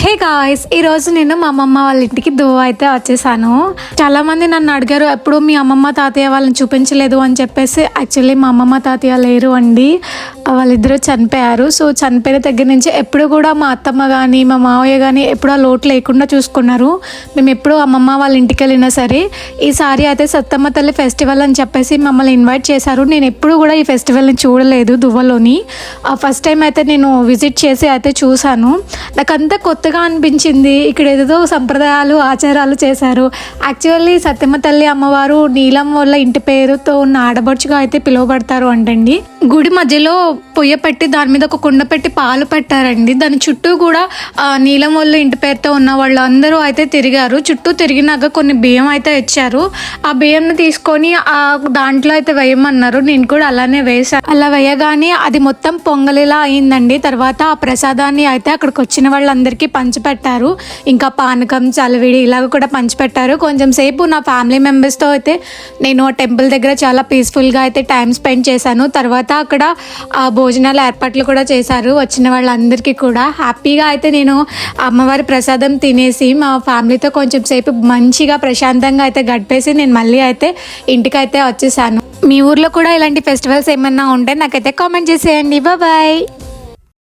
Hey guys, ఈరోజు నేను మా అమ్మమ్మ వాళ్ళ ఇంటికి దువ్వ అయితే వచ్చేసాను. చాలా మంది నన్ను అడిగారు ఎప్పుడు మీ అమ్మమ్మ తాతయ్య వాళ్ళని చూపించలేదు అని చెప్పేసి. యాక్చువల్లీ మా అమ్మమ్మ తాతయ్య లేరు అండి, వాళ్ళిద్దరూ చనిపోయారు. సో చనిపోయిన దగ్గర నుంచి ఎప్పుడు కూడా మా అత్తమ్మ కానీ మా మావయ్య కానీ ఎప్పుడు ఆ లోటు లేకుండా చూసుకున్నారు. మేము ఎప్పుడు అమ్మమ్మ వాళ్ళ ఇంటికి వెళ్ళినా సరే ఈసారి అయితే సత్తమ్మ తల్లి ఫెస్టివల్ అని చెప్పేసి మమ్మల్ని ఇన్వైట్ చేశారు. నేను ఎప్పుడు కూడా ఈ ఫెస్టివల్ని చూడలేదు దువ్వలోని. ఫస్ట్ టైం అయితే నేను విజిట్ చేసి అయితే చూశాను. నాకంతా కొత్తగా అనిపించింది. ఇక్కడ ఏదో సంప్రదాయాలు ఆచారాలు చేశారు. యాక్చువల్లీ సత్యమ్మ తల్లి అమ్మవారు నీలం వల్ల ఇంటి పేరుతో ఉన్న ఆడబడుచుగా అయితే పిలువబడతారు అంటండి. గుడి మధ్యలో పొయ్య పెట్టి దాని మీద ఒక కుండ పెట్టి పాలు పెట్టారండి. దాని చుట్టూ కూడా నీలం వల్ల ఇంటి పేరుతో ఉన్న వాళ్ళు అందరూ అయితే తిరిగారు. చుట్టూ తిరిగినాక కొన్ని బియ్యం అయితే ఇచ్చారు. ఆ బియ్యంని తీసుకొని ఆ దాంట్లో అయితే వేయమన్నారు. నేను కూడా అలానే వేసాను. అలా వేయగానే అది మొత్తం పొంగలిలా అయిందండి. తర్వాత ఆ ప్రసాదాన్ని అయితే అక్కడికి వచ్చిన వాళ్ళందరికీ పంచిపెట్టారు. ఇంకా పానకం చలివిడి ఇలాగ కూడా పంచిపెట్టారు. కొంచెం సేపు నా ఫ్యామిలీ మెంబర్స్తో అయితే నేను ఆ టెంపుల్ దగ్గర చాలా పీస్ఫుల్గా అయితే టైం స్పెండ్ చేశాను. తర్వాత అక్కడ ఆ భోజనాల ఏర్పాట్లు కూడా చేశారు. వచ్చిన వాళ్ళందరికీ కూడా హ్యాపీగా అయితే నేను అమ్మవారి ప్రసాదం తినేసి మా ఫ్యామిలీతో కొంచెం సేపు మంచిగా ప్రశాంతంగా అయితే గడిపేసి నేను మళ్ళీ అయితే ఇంటికైతే వచ్చేసాను. మీ ఊర్లో కూడా ఇలాంటి ఫెస్టివల్స్ ఏమన్నా ఉంటే నాకైతే కామెంట్ చేసేయండి. బాయ్.